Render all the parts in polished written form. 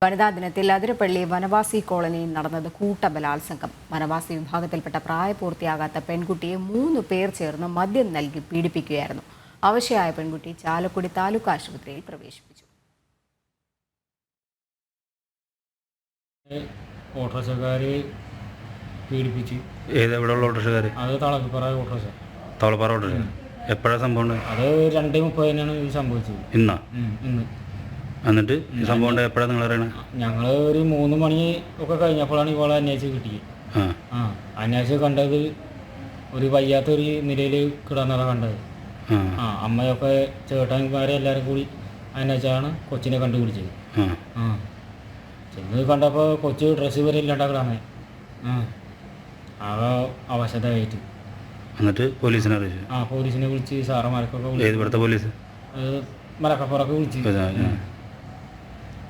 വനിതാ ദിനത്തിൽ അതിരപ്പള്ളി വനവാസി കോളനിയിൽ നടന്നത് കൂട്ടബലാത്സംഗം. വനവാസി വിഭാഗത്തിൽപ്പെട്ട പ്രായപൂർത്തിയാകാത്ത പെൺകുട്ടിയെ 3 പേർ ചേർന്ന് മദ്യം നൽകി പീഡിപ്പിക്കുകയായിരുന്നു. അവശയായ പെൺകുട്ടി ചാലക്കുടി താലൂക്ക് ആശുപത്രിയിൽ പ്രവേശിപ്പിച്ചു. ഓട്ടോറിക്ഷക്കാര് പീഡിപ്പിച്ച്. അത് തളപ്പാറ ഓട്ടോറിക്ഷ. എപ്പോഴാണ് സംഭവം? അത് 2:30 ഇത് സംഭവിച്ചത്. ഇന്ന്. എന്നിട്ട് ഈ എന്നിട്ട് സംഭവം എപ്പോഴാണ് നിങ്ങൾ അറിയണത്? ഞങ്ങൾ ഒരു 3 മണി ഒക്കെ കഴിഞ്ഞപ്പോഴാണ് ഇവളെ അന്വേഷിച്ച് കിട്ടിയത്. അന്വേഷിച്ച് കണ്ടത് ഒരു വയ്യാത്തൊരു നിലയിൽ കിടന്നതാണ് കണ്ടത്. അമ്മയൊക്കെ ചേട്ടന്മാരെ എല്ലാവരും കൂടി അന്വേഷിച്ചാണ് കൊച്ചിനെ കണ്ടുപിടിച്ചത്. ചെന്ന് കണ്ടപ്പോൾ കൊച്ചു ഡ്രസ്സ് വരെ ഇല്ലാണ്ടാക്കണമേ. ആകെ അവശതയായിട്ട്. എന്നിട്ട് പോലീസിനെ അറിയിച്ചു? പോലീസിനെ വിളിച്ച് സാറന്മാർക്കൊക്കെ ഇവിടുത്തെ പോലീസ് മലക്കപ്പുറമൊക്കെ വിളിച്ച്.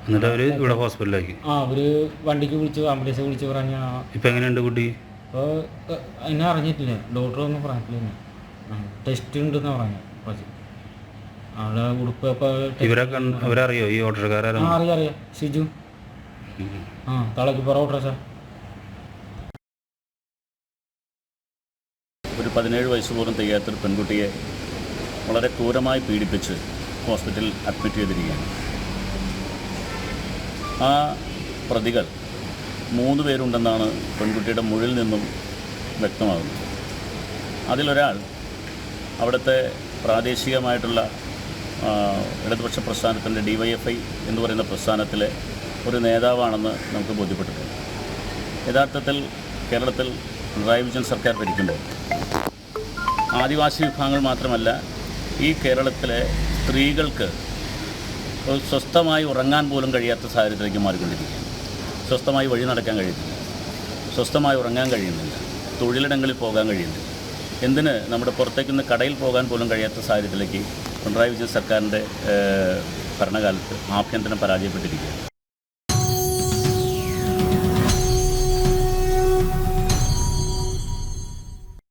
എന്നിട്ട് അവർ ഇവിടെ ഹോസ്പിറ്റലിലാക്കി. അവർ വണ്ടിക്ക് വിളിച്ച് ആംബുലൻസ് വിളിച്ച് പറഞ്ഞ. ഇപ്പം എങ്ങനെയുണ്ട് കുട്ടി? ഇപ്പോൾ എന്നെ അറിഞ്ഞിട്ടില്ല, ഡോക്ടറൊന്നും പറഞ്ഞിട്ടില്ല. ടെസ്റ്റ് ഉണ്ടെന്ന് പറഞ്ഞു കുറച്ച്. അവിടെ ഉടുപ്പ് ഇപ്പോൾ അവരറിയോ ഈ ഓട്ടോറിക്ഷക്കാരെ? അറിയാം. ഷിജു തളക്കിപ്പുറ ഓട്ടോറിക്ഷ. ഒരു 17 വയസ്സ് പോലും തികയാത്തൊരു പെൺകുട്ടിയെ വളരെ ക്രൂരമായി പീഡിപ്പിച്ച് ഹോസ്പിറ്റലിൽ അഡ്മിറ്റ് ചെയ്തിരിക്കുകയാണ്. ആ പ്രതികൾ 3 പേരുണ്ടെന്നാണ് പെൺകുട്ടിയുടെ മൊഴിയിൽ നിന്നും വ്യക്തമാകുന്നത്. അതിലൊരാൾ അവിടുത്തെ പ്രാദേശികമായിട്ടുള്ള ഇടതുപക്ഷ പ്രസ്ഥാനത്തിൻ്റെ DYFI എന്ന് പറയുന്ന പ്രസ്ഥാനത്തിലെ ഒരു നേതാവാണെന്ന് നമുക്ക് ബോധ്യപ്പെട്ടിട്ടുണ്ട്. യഥാർത്ഥത്തിൽ കേരളത്തിൽ പിണറായി വിജയൻ സർക്കാർ ഭരിക്കുമ്പോൾ ആദിവാസി വിഭാഗങ്ങൾ മാത്രമല്ല, ഈ കേരളത്തിലെ സ്ത്രീകൾക്ക് സ്വസ്ഥമായി ഉറങ്ങാൻ പോലും കഴിയാത്ത സാഹചര്യത്തിലേക്ക് മാറിക്കൊണ്ടിരിക്കുകയാണ്. സ്വസ്ഥമായി വഴി നടക്കാൻ കഴിയുന്നില്ല, സ്വസ്ഥമായി ഉറങ്ങാൻ കഴിയുന്നില്ല, തൊഴിലിടങ്ങളിൽ പോകാൻ കഴിയുന്നില്ല. എന്തിന് നമ്മുടെ പുറത്തേക്കൊന്ന് കടയിൽ പോകാൻ പോലും കഴിയാത്ത സാഹചര്യത്തിലേക്ക് പിണറായി വിജയൻ സർക്കാരിൻ്റെ ഭരണകാലത്ത് ആഭ്യന്തരം പരാജയപ്പെട്ടിരിക്കുകയാണ്.